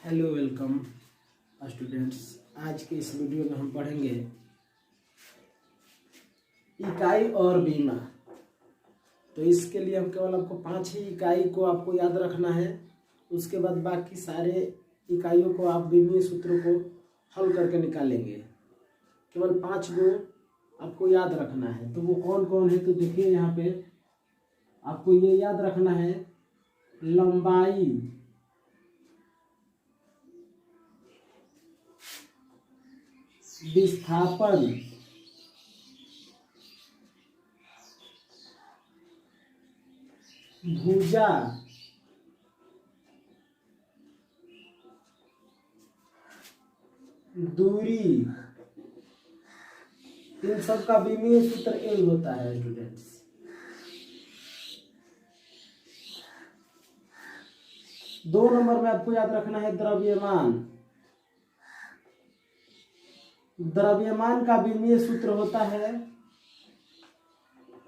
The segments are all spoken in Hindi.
Hello welcome students. आज के इस वीडियो में हम पढ़ेंगे इकाई और बीमा। तो इसके लिए हम केवल आपको 5 ही इकाई को आपको याद रखना है। उसके बाद बाकी सारे इकाइयों को आप बीमीय सूत्रों को हल करके निकालेंगे। केवल 5 गो आपको याद रखना है। तो वो कौन कौन है तो देखिए यहाँ पे आपको ये याद रखना है। लंबाई, विस्थापन, भुजा, दूरी, इन सब का बीमीय सूत्र एल होता है स्टूडेंट्स। दो नंबर में आपको याद रखना है द्रव्यमान। द्रव्यमान का बीमीय सूत्र होता है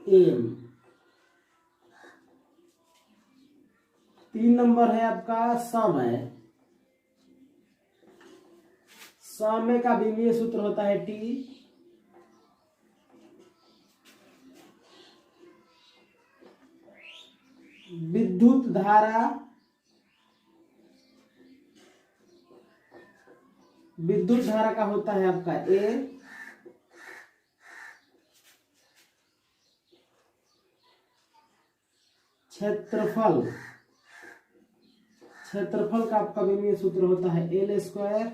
एम। 3 नंबर है आपका समय। समय का बीमीय सूत्र होता है टी। विद्युत धारा, विद्युत धारा का होता है आपका ए। क्षेत्रफल, क्षेत्रफल का आपका बीमीय सूत्र होता है एल स्क्वायर।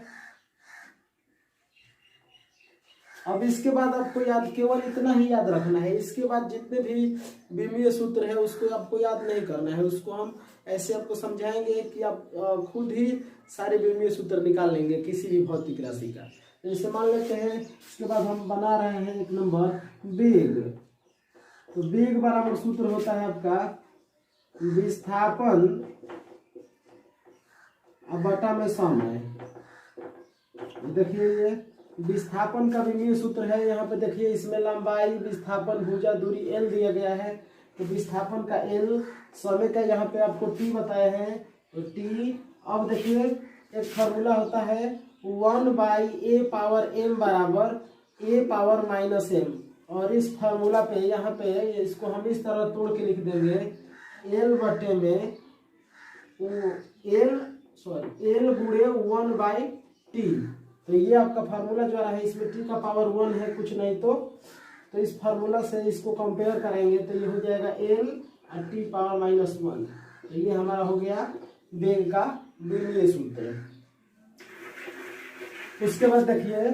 अब इसके बाद आपको याद केवल इतना ही याद रखना है। इसके बाद जितने भी बीमीय सूत्र है उसको आपको याद नहीं करना है। उसको हम ऐसे आपको समझाएंगे कि आप खुद ही सारे बीमीय सूत्र निकाल लेंगे किसी भी भौतिक राशि का। जैसे मान लेते हैं इसके बाद हम बना रहे हैं 1 नंबर वेग। तो वेग बराबर सूत्र होता है आपका विस्थापन बटा में समय। देखिए ये विस्थापन का बीमीय सूत्र है। यहाँ पे देखिए इसमें लंबाई, विस्थापन, भुजा, दूरी एल दिया गया है। तो विस्थापन का एल, समय का यहाँ पे आपको टी बताए हैं तो टी। अब देखिए एक फार्मूला होता है 1/a पावर m बराबर a पावर -m। और इस फार्मूला पे यहाँ पे इसको हम इस तरह तोड़ के लिख देंगे एल बटे में एल गुणे 1/t। तो ये आपका फार्मूला जो रहा है इसमें टी का पावर 1 है कुछ नहीं तो इस फार्मूला से इसको कंपेयर करेंगे तो ये हो जाएगा एल और टी पावर -1। तो ये हमारा हो गया वेग का बीमीय सूत्र। उसके बाद देखिए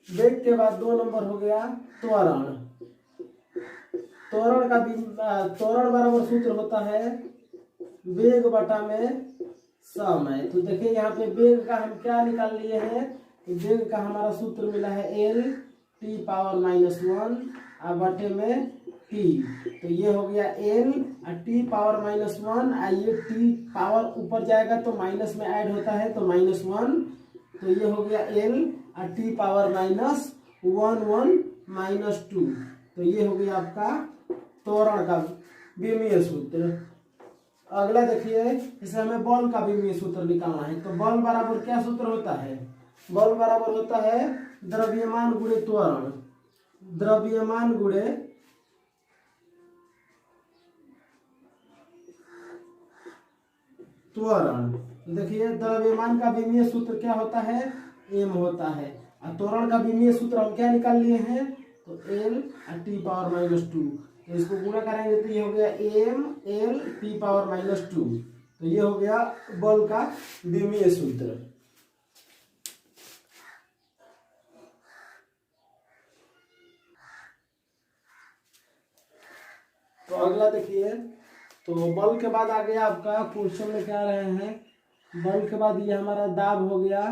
वेग के बाद 2 नंबर हो गया त्वरण। त्वरण बराबर सूत्र होता है वेग बटा में समय। तो देखिए यहाँ पे वेग का हम क्या निकाल लिए हैं। वेग का हमारा सूत्र मिला है एल टी पावर -1 और बटे में टी। तो ये हो गया एल और टी पावर -1 और ये टी पावर ऊपर जाएगा तो माइनस में ऐड होता है तो -1। तो ये हो गया एल और टी पावर -2। तो ये हो गया आपका त्वरण का बीमीय सूत्र। अगला देखिए इसे हमें बल का बीमीय सूत्र निकालना है। तो बल बराबर क्या सूत्र होता है। बल बराबर होता है द्रव्यमान गुणे त्वरण। द्रव्यमान गुणे त्वरण। देखिए द्रव्यमान का बीमीय सूत्र क्या होता है एम होता है। और त्वरण का बीमीय सूत्र हम क्या निकाल लिए हैं तो एल और टी पावर -2। तो इसको गुणा करेंगे तो ये हो गया एम एल टी पावर -2। तो ये हो गया बल का बीमीय सूत्र। तो अगला देखिए तो बल के बाद आ गया आपका क्वेश्चन में क्या रहे हैं। बल के बाद ये हमारा दाब हो गया।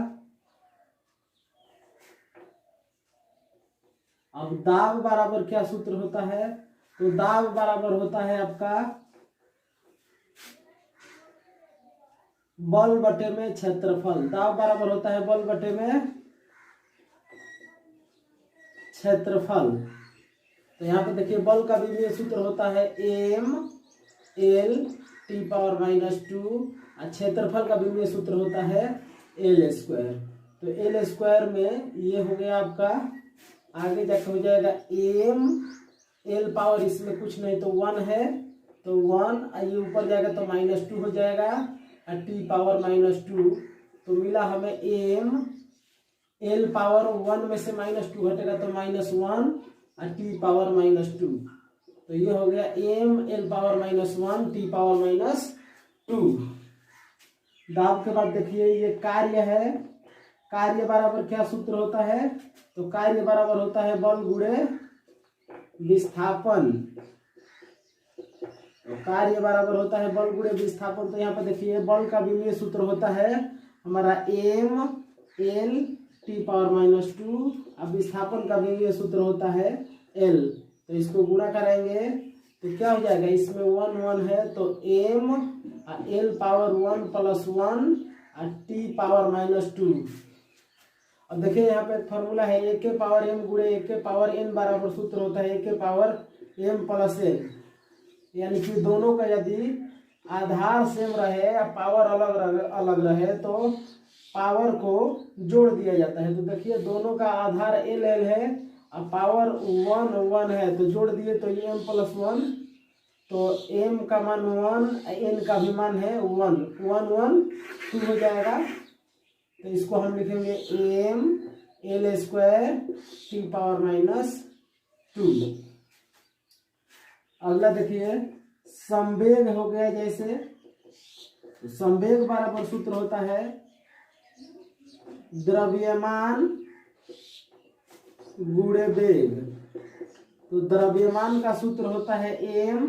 अब दाब बराबर क्या सूत्र होता है तो दाब बराबर होता है आपका बल बटे में क्षेत्रफल। दाब बराबर होता है बल बटे में क्षेत्रफल। तो यहाँ पे देखिए बल का बीमीय सूत्र होता है M L T power minus 2 और क्षेत्रफल का विमीय सूत्र होता है एल स्क्वायर। तो एल स्क्वायर में ये हो गया आपका, आगे जाकर हो जाएगा एम एल पावर, इसमें कुछ नहीं तो 1 है तो 1, ये ऊपर जाएगा तो -2 हो जाएगा और टी पावर -2। तो मिला हमें एम एल पावर 1 में से -2 घटेगा तो -1 और टी पावर -2। तो ये हो गया M L power -1 T power -2। दाब के बाद देखिए ये कार्य है, कार्य बराबर क्या सूत्र होता है, तो कार्य बराबर होता है बल गुणे विस्थापन। तो कार्य बराबर होता है बल गुणे विस्थापन। तो यहाँ पर देखिए बल का विमीय सूत्र होता है हमारा एम एल टी पावर -2 अब विस्थापन का विमीय सूत्र होता है एल। तो इसको गुणा करेंगे तो क्या हो जाएगा, इसमें 1 1 है तो एम एल पावर 1 + 1 और टी पावर -2। अब देखिए यहाँ पे फॉर्मूला है ए के पावर एम गुणे ए के पावर एन बराबर सूत्र होता है ए के पावर एम + एन। यानी कि दोनों का यदि आधार सेम रहे या पावर अलग रहे तो पावर को जोड़ दिया जाता है। तो देखिए दोनों का आधार एल एल है और पावर 1 1 है तो जोड़ दिए तो ये m + 1, तो m का मान 1 n का भी मान है 1 1 1 2 हो जाएगा। तो इसको हम लिखेंगे M L square T power -2। अगला देखिए संवेग हो गया, जैसे संवेग बराबर सूत्र होता है द्रव्यमान गुणे वेग। तो द्रव्यमान का सूत्र होता है एम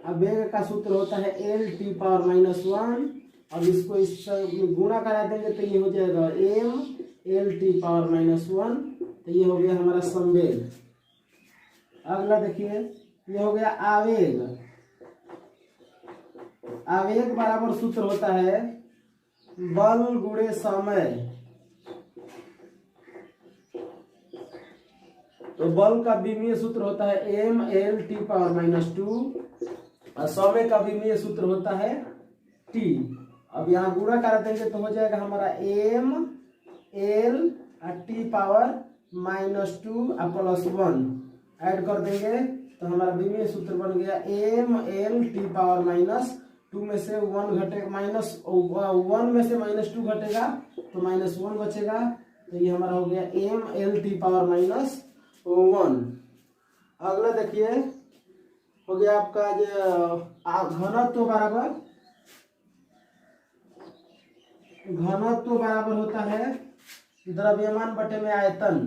और वेग का सूत्र होता है एल टी पावर -1। अब इसको इस गुणा करा देंगे तो ये हो जाएगा एम एल टी पावर -1। तो ये हो गया हमारा संवेग। अगला देखिए ये हो गया आवेग। आवेग बराबर सूत्र होता है बल गुणे समय। तो बल का विमीय सूत्र होता है एम एल टी पावर -2 और समय का विमीय सूत्र होता है टी। अब यहाँ गुणा कर देंगे तो हो जाएगा हमारा एम एल टी पावर -2 और +1 ऐड कर देंगे तो हमारा विमीय सूत्र बन गया एम एल टी पावर -2 में से 1 घटेगा, -1 में से -2 घटेगा तो -1 बचेगा। तो ये हमारा हो गया एम एल टी पावर -1। अगला देखिए हो गया आपका जो घनत्व बराबर होता है द्रव्यमान बटे में आयतन।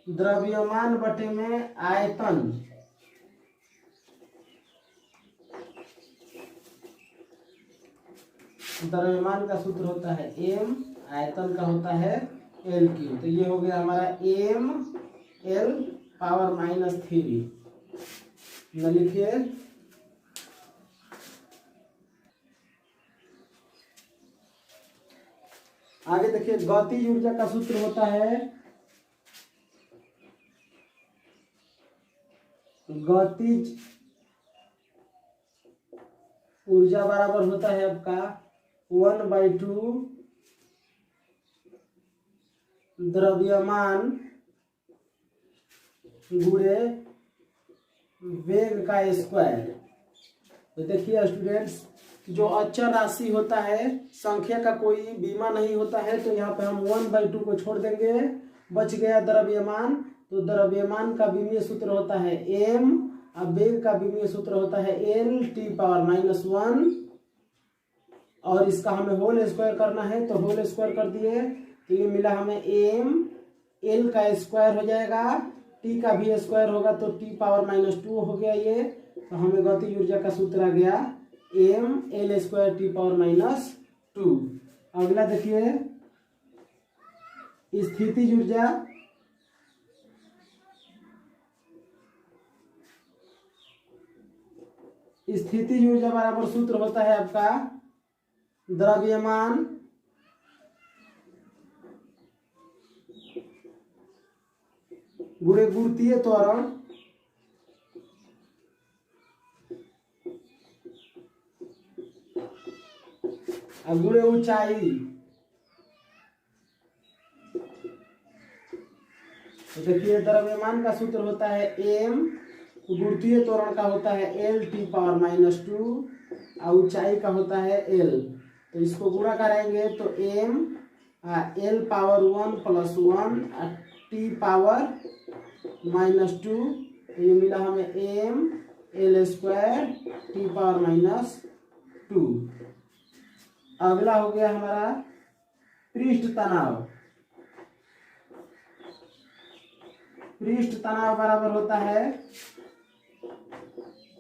द्रव्यमान बटे में आयतन। द्रव्यमान का सूत्र होता है एम, आयतन का होता है एल क्यू। तो ये हो गया हमारा एम एल पावर -3। न लिखिए आगे देखिए गतिज ऊर्जा का सूत्र होता है गतिज ऊर्जा बराबर होता है आपका 1/2 द्रव्यमान गुणे वेग का स्क्वायर। तो देखिए स्टूडेंट्स, जो अचर राशि होता है, संख्या का कोई बीमा नहीं होता है, तो यहाँ पे हम 1/2 को छोड़ देंगे, बच गया द्रव्यमान। तो द्रव्यमान का विमीय सूत्र होता है एम और वेग का विमीय सूत्र होता है एल टी पावर -1 और इसका हमें होल स्क्वायर करना है तो होल स्क्वायर कर दिए तो ये मिला हमें एम एल का स्क्वायर हो जाएगा, टी का भी स्क्वायर होगा तो टी पावर -2 हो गया ये। तो हमें गतिज ऊर्जा का सूत्र आ गया M L square T power -2। अगला देखिए स्थितिज ऊर्जा। स्थितिज ऊर्जा बराबर सूत्र होता है आपका द्रव्यमान गुणे गुरुत्वीय त्वरण गुणे ऊंचाई। तो देखिए द्रव्यमान का सूत्र होता है m, गुरुत्वीय त्वरण का होता है L(T⁻²) और ऊंचाई का होता है L। तो इसको गुणा करेंगे तो m L⁻1 + 1 T⁻²। तो ये मिला हमें m L² T⁻²। अगला हो गया हमारा पृष्ठ तनाव। पृष्ठ तनाव बराबर होता है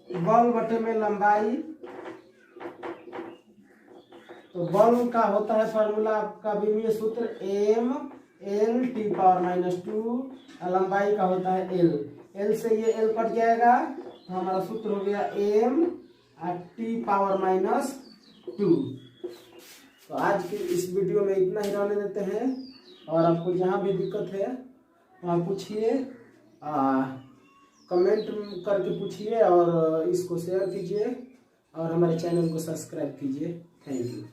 बल बटे में लंबाई। तो बल का होता है फॉर्मूला का विमीय सूत्र m L(T⁻²) लंबाई का होता है L। L से ये L कट जाएगा तो हमारा सूत्र हो गया m T⁻²। तो आज की इस वीडियो में इतना ही रहने देते हैं, और आपको जहाँ भी दिक्कत है वहाँ पूछिए, कमेंट करके पूछिए और इसको शेयर कीजिए और हमारे चैनल को सब्सक्राइब कीजिए। Thank you.